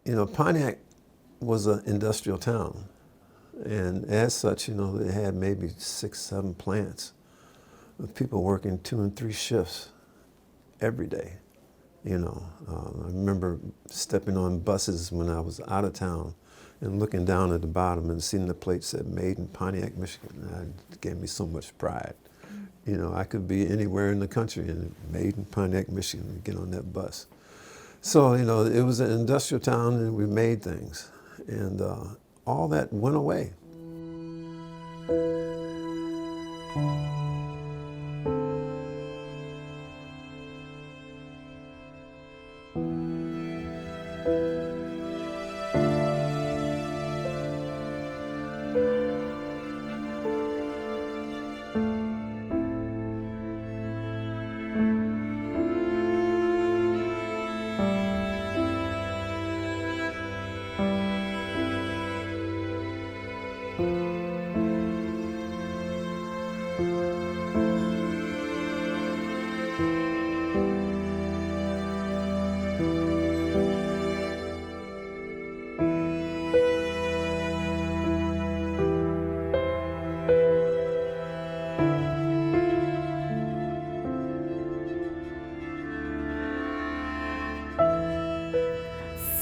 Pontiac was an industrial town. And as such, they had maybe 6, 7 plants with people working 2 and 3 shifts every day. I remember stepping on buses when I was out of town and looking down at the bottom and seeing the plate said "Made in Pontiac, Michigan." And it gave me so much pride. I could be anywhere in the country and "Made in Pontiac, Michigan," and get on that bus. So, it was an industrial town and we made things. And all that went away.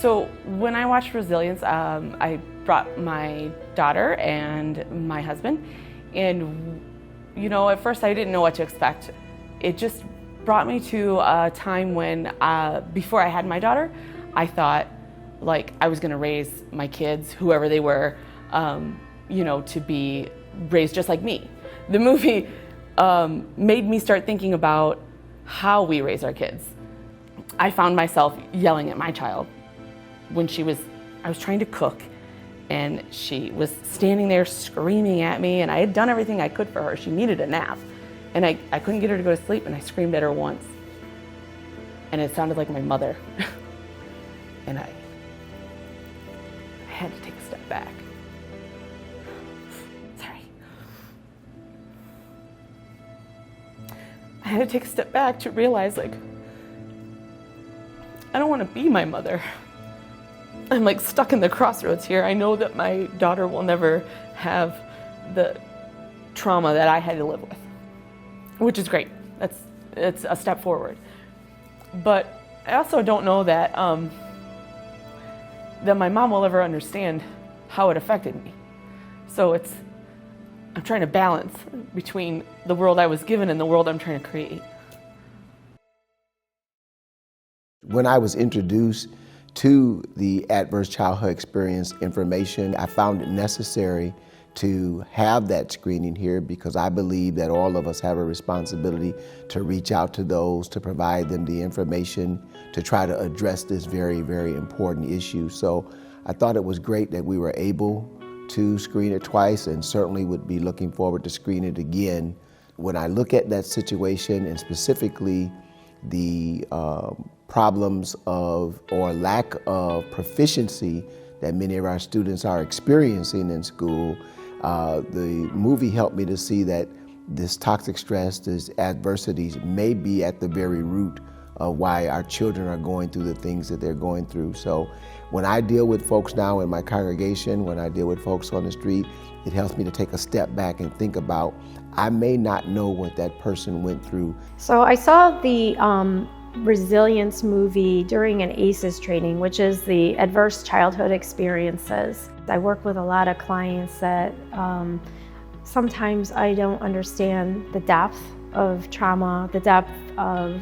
So when I watched Resilience, I brought my daughter and my husband, and at first I didn't know what to expect. It just brought me to a time when, before I had my daughter, I thought like I was gonna raise my kids, whoever they were, to be raised just like me. The movie made me start thinking about how we raise our kids. I found myself yelling at my child when I was trying to cook, and she was standing there screaming at me, and I had done everything I could for her. She needed a nap, and I couldn't get her to go to sleep, and I screamed at her once. And it sounded like my mother. And I had to take a step back. Sorry. I had to take a step back to realize, I don't want to be my mother. I'm stuck in the crossroads here. I know that my daughter will never have the trauma that I had to live with, which is great. It's a step forward. But I also don't know that that my mom will ever understand how it affected me. So I'm trying to balance between the world I was given and the world I'm trying to create. When I was introduced to the adverse childhood experience information, I found it necessary to have that screening here because I believe that all of us have a responsibility to reach out to those, to provide them the information, to try to address this very, very important issue. So I thought it was great that we were able to screen it twice, and certainly would be looking forward to screen it again. When I look at that situation, and specifically the problems of or lack of proficiency that many of our students are experiencing in school, the movie helped me to see that this toxic stress, these adversities may be at the very root of why our children are going through the things that they're going through. So when I deal with folks now in my congregation, when I deal with folks on the street, it helps me to take a step back and think about, I may not know what that person went through. So I saw the Resilience movie during an ACEs training, which is the Adverse Childhood Experiences. I work with a lot of clients that sometimes I don't understand the depth of trauma, the depth of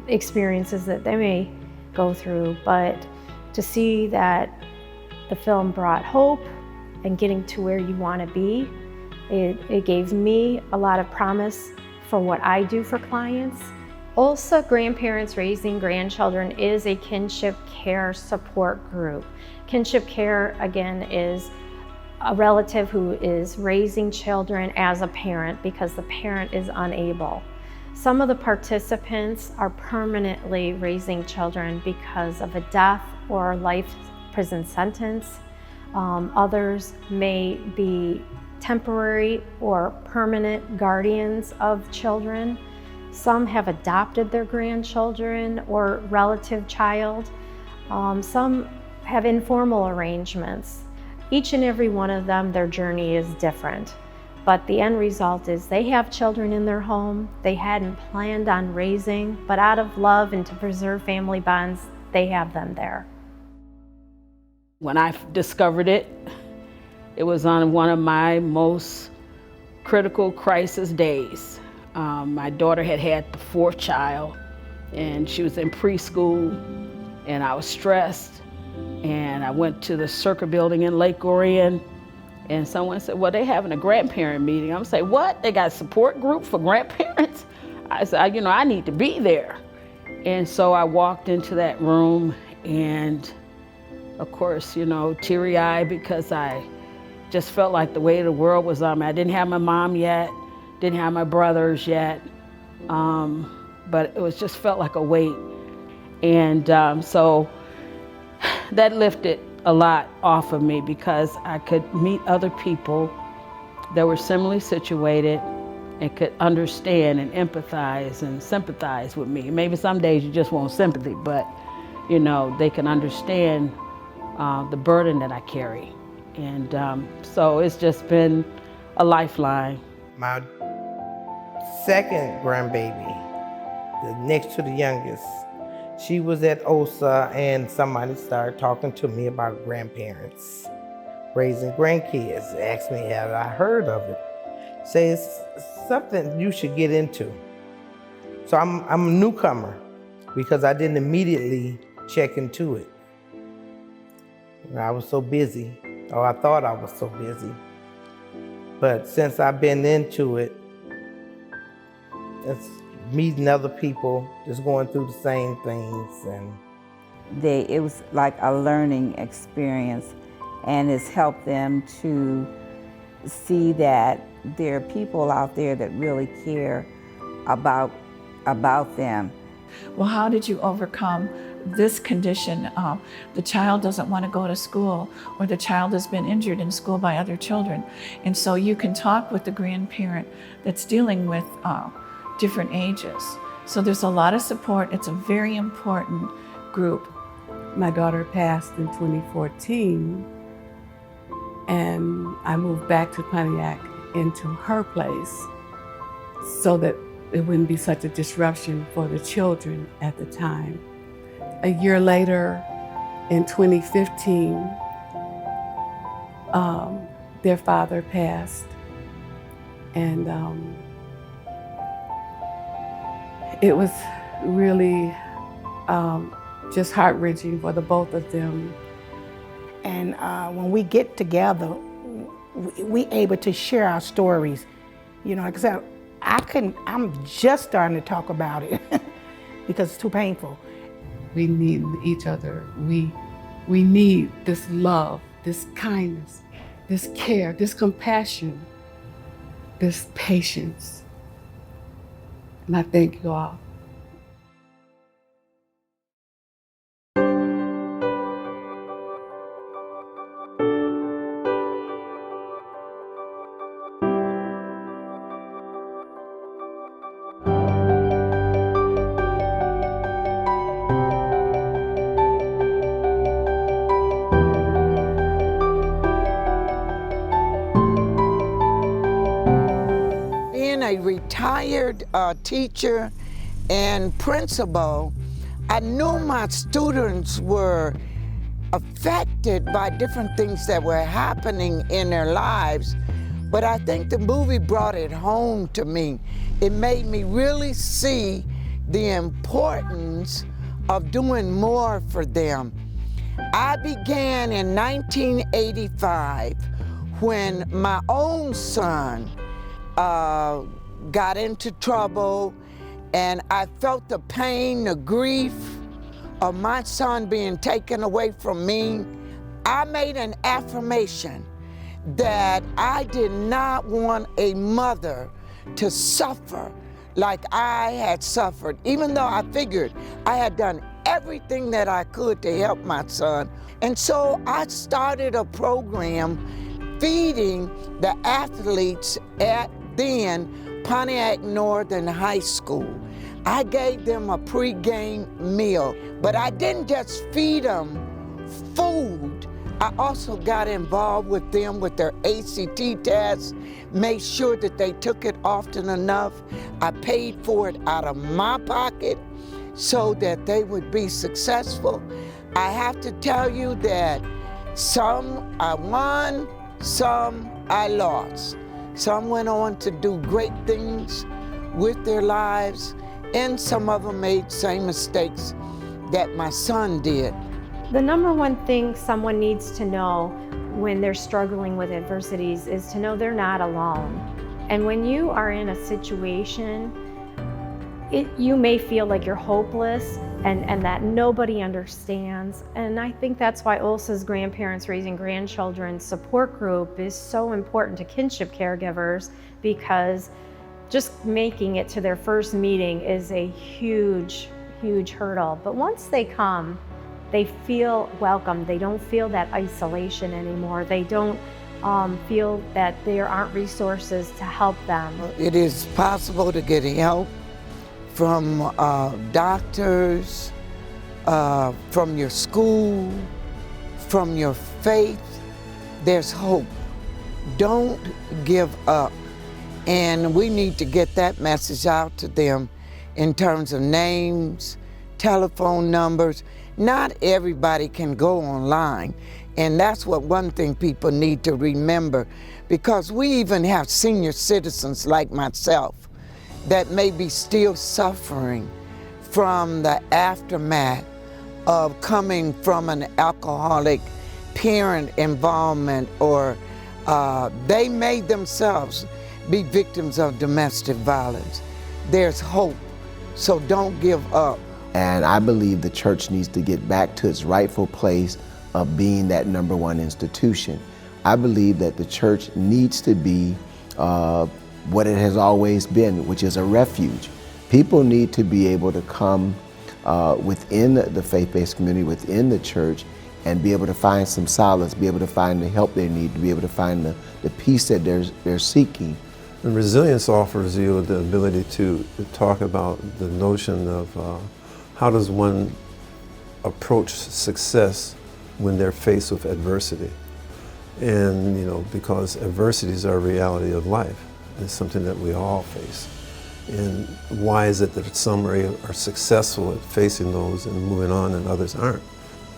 experiences that they may go through, but to see that the film brought hope and getting to where you want to be, it gave me a lot of promise for what I do for clients. OUPIECE Grandparents Raising Grandchildren is a kinship care support group. Kinship care, again, is a relative who is raising children as a parent because the parent is unable. Some of the participants are permanently raising children because of a death or life prison sentence. Others may be temporary or permanent guardians of children. Some have adopted their grandchildren or relative child. Some have informal arrangements. Each and every one of them, their journey is different. But the end result is they have children in their home they hadn't planned on raising, but out of love and to preserve family bonds, they have them there. When I discovered it, it was on one of my most critical crisis days. My daughter had had the fourth child, and she was in preschool, and I was stressed. And I went to the Circuit Building in Lake Orion, and someone said, well, they're having a grandparent meeting. I'm saying, what? They got a support group for grandparents? I said, I need to be there. And so I walked into that room, and of course, teary-eyed, because I just felt like the weight of the world was on me. I didn't have my mom yet, didn't have my brothers yet, but it was just felt like a weight. And so that lifted a lot off of me, because I could meet other people that were similarly situated and could understand and empathize and sympathize with me. Maybe some days you just want sympathy, but they can understand the burden that I carry. And so it's just been a lifeline. My second grandbaby, next to the youngest, she was at OSA, and somebody started talking to me about grandparents raising grandkids. Asked me, had I heard of it? Say it's something you should get into. So I'm a newcomer, because I didn't immediately check into it. I was so busy, or I thought I was so busy. But since I've been into it, it's meeting other people, just going through the same things. And it was like a learning experience, and it's helped them to see that there are people out there that really care about them. Well, how did you overcome this condition? The child doesn't want to go to school, or the child has been injured in school by other children. And so you can talk with the grandparent that's dealing with different ages. So there's a lot of support. It's a very important group. My daughter passed in 2014, and I moved back to Pontiac into her place so that it wouldn't be such a disruption for the children at the time. A year later, in 2015, their father passed, and it was really just heart-wrenching for the both of them. And when we get together, we able to share our stories. Like I said, I'm just starting to talk about it because it's too painful. We need each other. We need this love, this kindness, this care, this compassion, this patience. And I thank you all. A retired teacher and principal, I knew my students were affected by different things that were happening in their lives, but I think the movie brought it home to me. It made me really see the importance of doing more for them. I began in 1985 when my own son got into trouble, and I felt the pain, the grief of my son being taken away from me. I made an affirmation that I did not want a mother to suffer like I had suffered, even though I figured I had done everything that I could to help my son. And so I started a program feeding the athletes at then Pontiac Northern High School. I gave them a pre-game meal, but I didn't just feed them food. I also got involved with them with their ACT tests, made sure that they took it often enough. I paid for it out of my pocket so that they would be successful. I have to tell you that some I won, some I lost. Some went on to do great things with their lives, and some of them made same mistakes that my son did. The number one thing someone needs to know when they're struggling with adversities is to know they're not alone. And when you are in a situation, you may feel like you're hopeless and that nobody understands. And I think that's why OUPIECE's Grandparents Raising Grandchildren support group is so important to kinship caregivers, because just making it to their first meeting is a huge, huge hurdle. But once they come, they feel welcome. They don't feel that isolation anymore. They don't feel that there aren't resources to help them. It is possible to get help from doctors, from your school, from your faith. There's hope. Don't give up. And we need to get that message out to them in terms of names, telephone numbers. Not everybody can go online, and that's what one thing people need to remember, because we even have senior citizens like myself that may be still suffering from the aftermath of coming from an alcoholic parent involvement, or they may themselves be victims of domestic violence. There's hope, so don't give up. And I believe the church needs to get back to its rightful place of being that number one institution. I believe that the church needs to be what it has always been, which is a refuge. People need to be able to come within the faith-based community, within the church, and be able to find some solace, be able to find the help they need, to be able to find the peace that they're seeking. And resilience offers you the ability to talk about the notion of how does one approach success when they're faced with adversity? And, you know, because adversities are a reality of life. It's something that we all face. And why is it that some are successful at facing those and moving on and others aren't?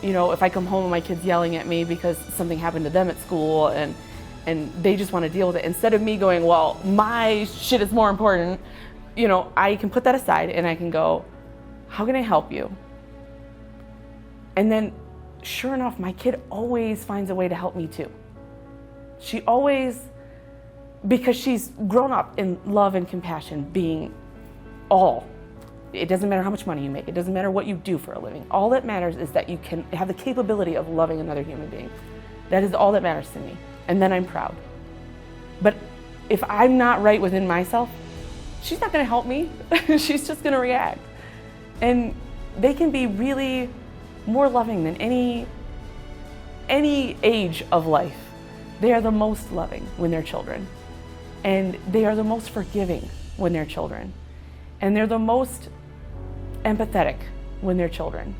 You know, if I come home and my kid's yelling at me because something happened to them at school and they just want to deal with it, instead of me going, well, my shit is more important, you know, I can put that aside and I can go, how can I help you? And then, sure enough, my kid always finds a way to help me too. She always, because she's grown up in love and compassion being all. It doesn't matter how much money you make. It doesn't matter what you do for a living. All that matters is that you can have the capability of loving another human being. That is all that matters to me. And then I'm proud. But if I'm not right within myself, she's not going to help me. She's just going to react. And they can be really more loving than any age of life. They are the most loving when they're children. And they are the most forgiving when they're children. And they're the most empathetic when they're children.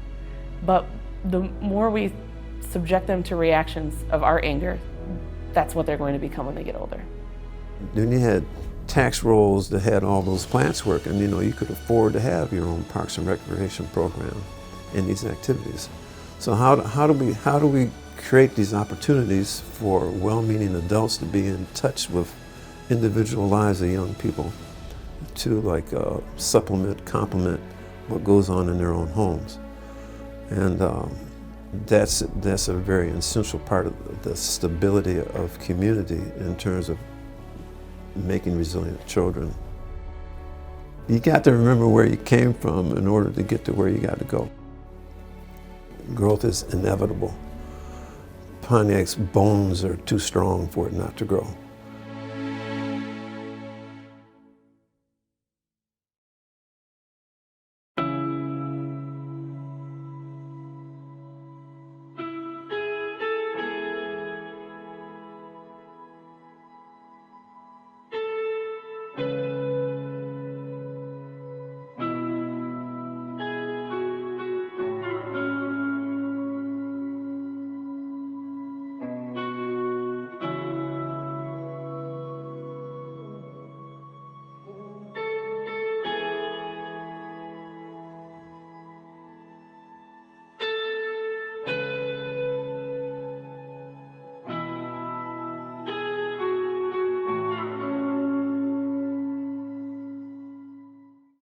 But the more we subject them to reactions of our anger, that's what they're going to become when they get older. Then you had tax rolls that had all those plants working. You know, you could afford to have your own Parks and Recreation program in these activities. So how do we create these opportunities for well-meaning adults to be in touch with individual lives of young people to supplement, complement what goes on in their own homes? And that's a very essential part of the stability of community in terms of making resilient children. You got to remember where you came from in order to get to where you got to go. Growth is inevitable. Pontiac's bones are too strong for it not to grow.